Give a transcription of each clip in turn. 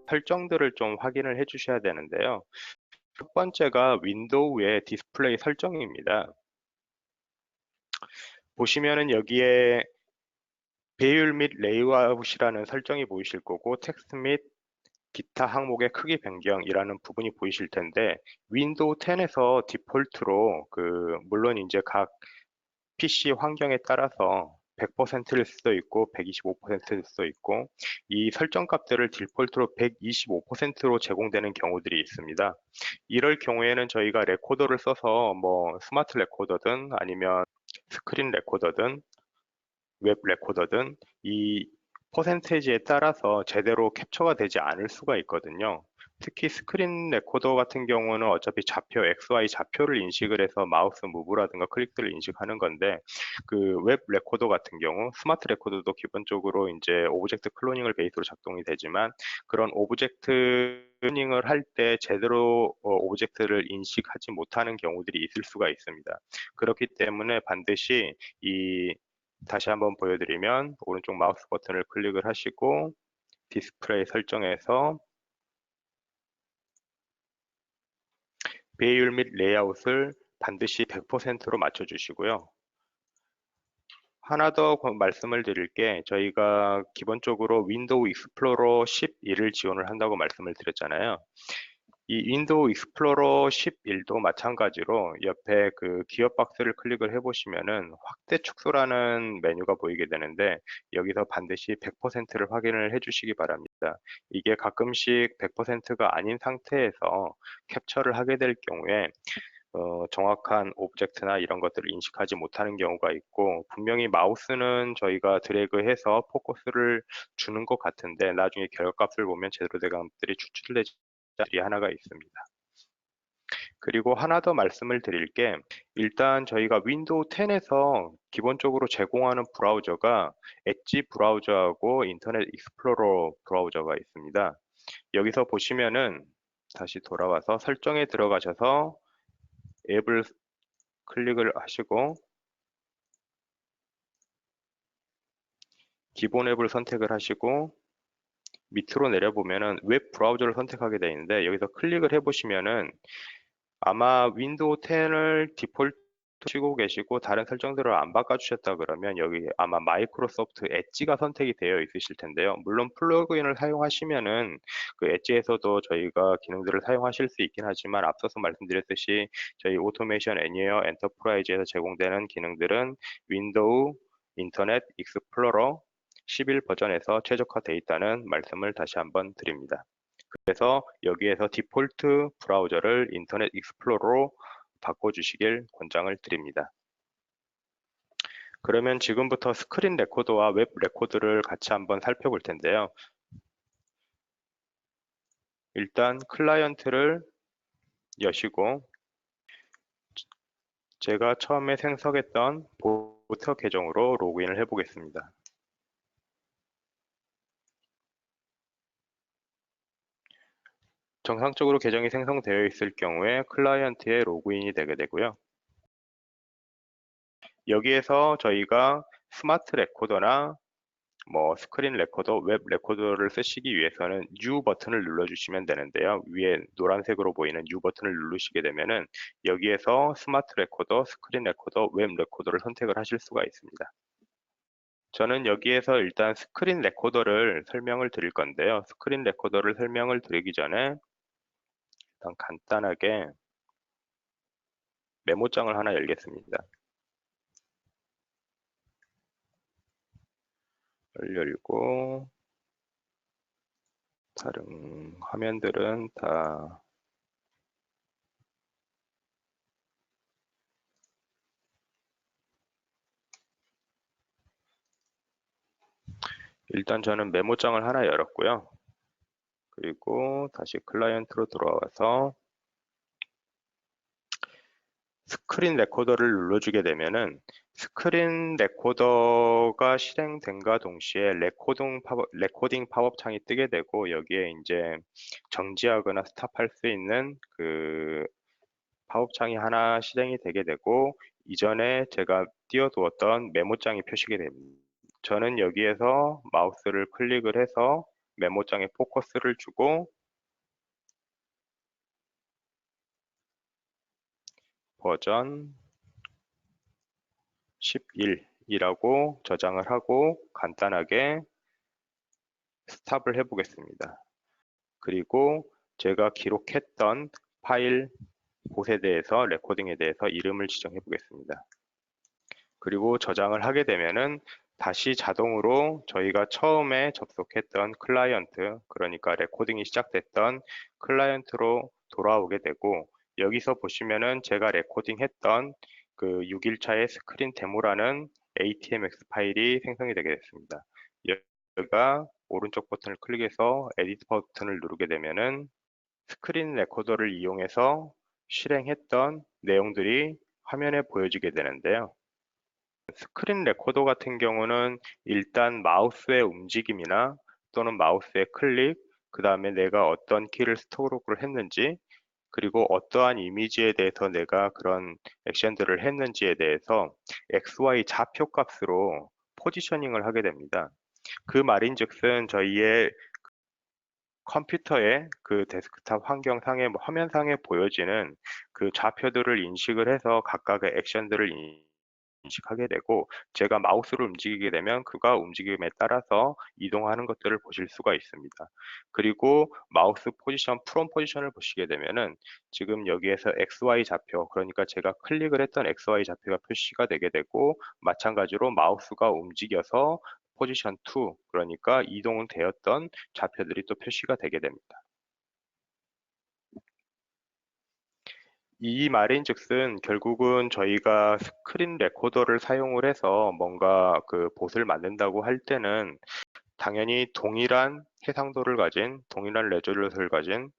설정들을 좀 확인을 해 주셔야 되는데요. 첫 번째가 윈도우의 디스플레이 설정입니다. 보시면은 여기에 배율 및 레이아웃이라는 설정이 보이실 거고, 텍스트 및 기타 항목의 크기 변경이라는 부분이 보이실 텐데, 윈도우 10에서 디폴트로 물론 이제 각 PC 환경에 따라서 100%일 수도 있고 125%일 수도 있고, 이 설정 값들을 디폴트로 125%로 제공되는 경우들이 있습니다. 이럴 경우에는 저희가 레코더를 써서 뭐 스마트 레코더든 아니면 스크린 레코더든 웹 레코더든 이 퍼센테이지에 따라서 제대로 캡처가 되지 않을 수가 있거든요. 특히 스크린 레코더 같은 경우는 어차피 좌표, XY 좌표를 인식을 해서 마우스 무브라든가 클릭들을 인식하는 건데, 그 웹 레코더 같은 경우, 스마트 레코더도 기본적으로 이제 오브젝트 클로닝을 베이스로 작동이 되지만, 그런 오브젝트 클로닝을 할 때 제대로 오브젝트를 인식하지 못하는 경우들이 있을 수가 있습니다. 그렇기 때문에 반드시 다시 한번 보여드리면, 오른쪽 마우스 버튼을 클릭을 하시고 디스플레이 설정에서 배율 및 레이아웃을 반드시 100%로 맞춰주시고요. 하나 더 말씀을 드릴 게, 저희가 기본적으로 윈도우 익스플로러 11을 지원을 한다고 말씀을 드렸잖아요. 이 윈도우 익스플로러 11도 마찬가지로 옆에 그 기어 박스를 클릭을 해보시면은 확대 축소라는 메뉴가 보이게 되는데, 여기서 반드시 100%를 확인을 해주시기 바랍니다. 이게 가끔씩 100%가 아닌 상태에서 캡처를 하게 될 경우에 정확한 오브젝트나 이런 것들을 인식하지 못하는 경우가 있고, 분명히 마우스는 저희가 드래그해서 포커스를 주는 것 같은데 나중에 결과값을 보면 제대로 된 값들이 추출되지 않는 하나가 있습니다. 그리고 하나 더 말씀을 드릴 게, 일단 저희가 윈도우 10에서 기본적으로 제공하는 브라우저가 엣지 브라우저하고 인터넷 익스플로러 브라우저가 있습니다. 여기서 보시면은 다시 돌아와서 설정에 들어가셔서 앱을 클릭을 하시고 기본 앱을 선택을 하시고 밑으로 내려보면은 웹 브라우저를 선택하게 되어 있는데, 여기서 클릭을 해보시면은 아마 윈도우 10을 디폴트 치고 계시고 다른 설정들을 안 바꿔주셨다 그러면 여기 아마 마이크로소프트 엣지가 선택이 되어 있으실 텐데요. 물론 플러그인을 사용하시면은 그 엣지에서도 저희가 기능들을 사용하실 수 있긴 하지만, 앞서서 말씀드렸듯이 저희 오토메이션 애니어 엔터프라이즈에서 제공되는 기능들은 윈도우 인터넷 익스플로러 11 버전에서 최적화되어 있다는 말씀을 다시 한번 드립니다. 그래서 여기에서 디폴트 브라우저를 인터넷 익스플로러로 바꿔주시길 권장을 드립니다. 그러면 지금부터 스크린 레코더와 웹 레코더를 같이 한번 살펴볼 텐데요. 일단 클라이언트를 여시고 제가 처음에 생성했던 보트 계정으로 로그인을 해보겠습니다. 정상적으로 계정이 생성되어 있을 경우에 클라이언트에 로그인이 되게 되고요. 여기에서 저희가 스마트 레코더나 뭐 스크린 레코더, 웹 레코더를 쓰시기 위해서는 U 버튼을 눌러주시면 되는데요. 위에 노란색으로 보이는 U 버튼을 누르시게 되면은 여기에서 스마트 레코더, 스크린 레코더, 웹 레코더를 선택을 하실 수가 있습니다. 저는 여기에서 일단 스크린 레코더를 설명을 드릴 건데요. 스크린 레코더를 설명을 드리기 전에 일단 간단하게 메모장을 하나 열겠습니다. 열고 다른 화면들은 다 일단 저는 메모장을 하나 열었고요. 그리고 다시 클라이언트로 돌아와서 스크린 레코더를 눌러주게 되면은 스크린 레코더가 실행된과 동시에 레코딩 팝업 창이 뜨게 되고, 여기에 이제 정지하거나 스탑할 수 있는 그 팝업 창이 하나 실행이 되게 되고, 이전에 제가 띄워두었던 메모장이 표시가 됩니다. 저는 여기에서 마우스를 클릭을 해서 메모장에 포커스를 주고 버전 11이라고 저장을 하고 간단하게 스탑을 해보겠습니다. 그리고 제가 기록했던 파일 곳에 대해서 레코딩에 대해서 이름을 지정해 보겠습니다. 그리고 저장을 하게 되면은 다시 자동으로 저희가 처음에 접속했던 클라이언트, 그러니까 레코딩이 시작됐던 클라이언트로 돌아오게 되고, 여기서 보시면은 제가 레코딩했던 그 6일차의 스크린 데모라는 ATMX 파일이 생성이 되게 됐습니다. 여기가 오른쪽 버튼을 클릭해서 에디트 버튼을 누르게 되면은 스크린 레코더를 이용해서 실행했던 내용들이 화면에 보여지게 되는데요. 스크린 레코더 같은 경우는 일단 마우스의 움직임이나 또는 마우스의 클릭, 그 다음에 내가 어떤 키를 스토로그를 했는지, 그리고 어떠한 이미지에 대해서 내가 그런 액션들을 했는지에 대해서 XY 좌표 값으로 포지셔닝을 하게 됩니다. 그 말인즉슨 저희의 컴퓨터의 그 데스크탑 환경상의 화면상에 보여지는 그 좌표들을 인식을 해서 각각의 액션들을 인식하게 되고, 제가 마우스를 움직이게 되면 그가 움직임에 따라서 이동하는 것들을 보실 수가 있습니다. 그리고 마우스 포지션, 프롬 포지션을 보시게 되면은 지금 여기에서 XY 좌표, 그러니까 제가 클릭을 했던 XY 좌표가 표시가 되게 되고, 마찬가지로 마우스가 움직여서 포지션 2, 그러니까 이동은 되었던 좌표들이 또 표시가 되게 됩니다. 이 말인즉슨 결국은 저희가 스크린 레코더를 사용을 해서 뭔가 그 봇을 만든다고 할 때는 당연히 동일한 해상도를 가진, 동일한 레졸루션을 가진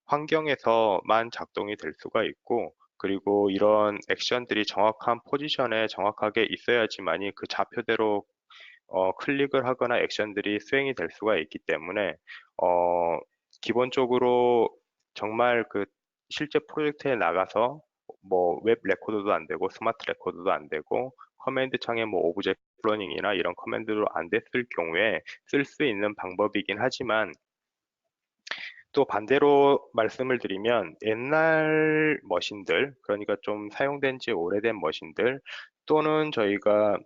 환경에서만 작동이 될 수가 있고, 그리고 이런 액션들이 정확한 포지션에 정확하게 있어야지만이 그 좌표대로 클릭을 하거나 액션들이 수행이 될 수가 있기 때문에 기본적으로 정말 그 실제 프로젝트에 나가서 뭐 웹 레코더도 안 되고 스마트 레코더도 안 되고 커맨드 창에 뭐 오브젝트 플러닝이나 이런 커맨드로 안 됐을 경우에 쓸 수 있는 방법이긴 하지만, 또 반대로 말씀을 드리면 옛날 머신들, 그러니까 좀 사용된 지 오래된 머신들, 또는 저희가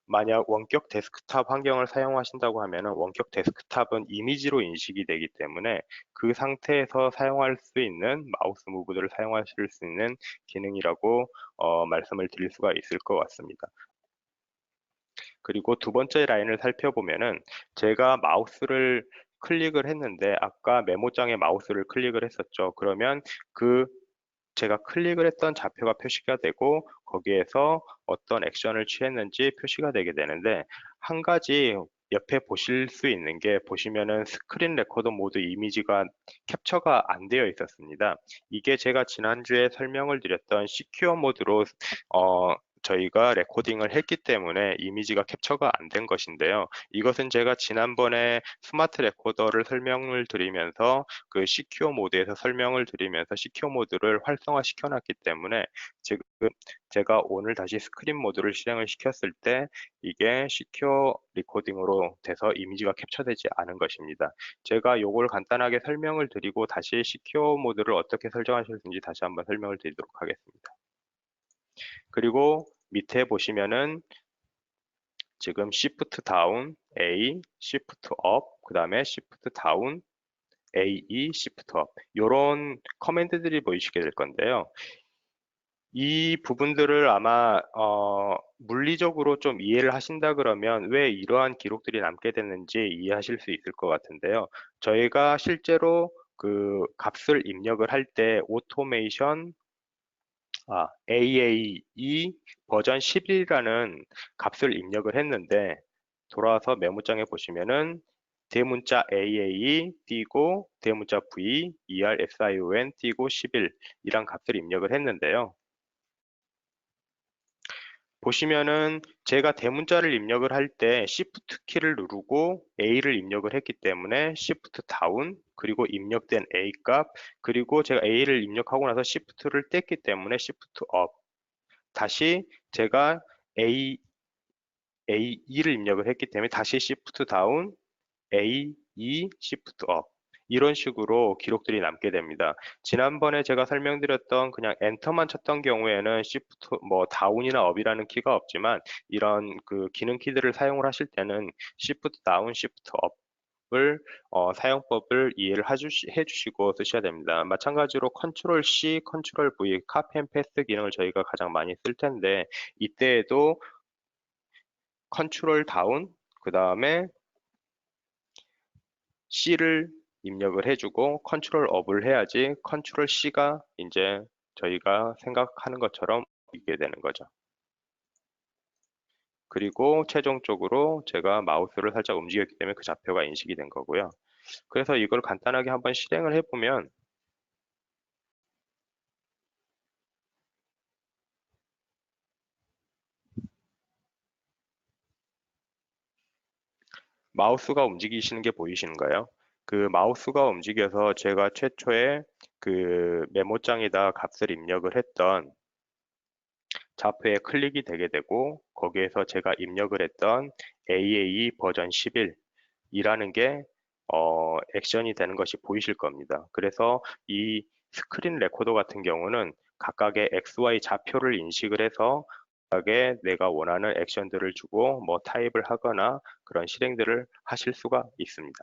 만약 원격 데스크탑 환경을 사용하신다고 하면은 원격 데스크탑은 이미지로 인식이 되기 때문에 그 상태에서 사용할 수 있는 마우스 무브들을 사용하실 수 있는 기능이라고 말씀을 드릴 수가 있을 것 같습니다. 그리고 두 번째 라인을 살펴보면은 제가 마우스를 클릭을 했는데 아까 메모장에 마우스를 클릭을 했었죠. 그러면 그 제가 클릭을 했던 좌표가 표시가 되고 거기에서 어떤 액션을 취했는지 표시가 되게 되는데, 한 가지 옆에 보실 수 있는 게, 보시면은 스크린 레코더 모드 이미지가 캡처가 안 되어 있었습니다. 이게 제가 지난주에 설명을 드렸던 시큐어 모드로 저희가 레코딩을 했기 때문에 이미지가 capture가 안 된 것인데요. 이것은 제가 지난번에 스마트 레코더를 설명을 드리면서 그 시큐어 모드에서 설명을 드리면서 시큐어 모드를 활성화 시켜놨기 때문에 지금 제가 오늘 다시 스크린 모드를 실행을 시켰을 때 이게 시큐어 리코딩으로 돼서 이미지가 캡처되지 않은 것입니다. 제가 이걸 간단하게 설명을 드리고 다시 시큐어 모드를 어떻게 설정하실지 다시 한번 설명을 드리도록 하겠습니다. 그리고 밑에 보시면은 지금 Shift 다운 A, Shift 업, 그 다음에 Shift 다운 AE, Shift 업, 이런 커맨드들이 보이시게 될 건데요. 이 부분들을 아마 물리적으로 좀 이해를 하신다 그러면 왜 이러한 기록들이 남게 됐는지 이해하실 수 있을 것 같은데요. 저희가 실제로 그 값을 입력을 할 때 오토메이션 AAE 버전 11이라는 값을 입력을 했는데, 돌아와서 메모장에 보시면은 대문자 AAE 띄고 대문자 V ERSION 띄고 11 이란 값을 입력을 했는데요. 보시면은 제가 대문자를 입력을 할 때 Shift 키를 누르고 A를 입력을 했기 때문에 Shift 다운, 그리고 입력된 A 값, 그리고 제가 A를 입력하고 나서 Shift를 뗐기 때문에 Shift 업, 다시 제가 A, A2를 입력을 했기 때문에 다시 Shift 다운, A, E, Shift 업 이런 식으로 기록들이 남게 됩니다. 지난번에 제가 설명드렸던 그냥 엔터만 쳤던 경우에는 Shift 뭐 다운이나 업이라는 키가 없지만 이런 그 기능 키들을 사용을 하실 때는 Shift 다운, Shift 업을 사용법을 이해를 해주시고 쓰셔야 됩니다. 마찬가지로 컨트롤 C, 컨트롤 V, 카피 앤 페스트 기능을 저희가 가장 많이 쓸 텐데 이때에도 컨트롤 다운, 그 다음에 C를 입력을 해주고 컨트롤 업을 해야지 컨트롤 C가 이제 저희가 생각하는 것처럼 이게 되는 거죠. 그리고 최종적으로 제가 마우스를 살짝 움직였기 때문에 그 좌표가 인식이 된 거고요. 그래서 이걸 간단하게 한번 실행을 해보면 마우스가 움직이시는 게 보이시는가요? 그 마우스가 움직여서 제가 최초에 그 메모장에다 값을 입력을 했던 좌표에 클릭이 되게 되고 거기에서 제가 입력을 했던 AA 버전 11 이라는 게 액션이 되는 것이 보이실 겁니다. 그래서 이 스크린 레코더 같은 경우는 각각의 XY 좌표를 인식을 해서 각각의 내가 원하는 액션들을 주고 뭐 타입을 하거나 그런 실행들을 하실 수가 있습니다.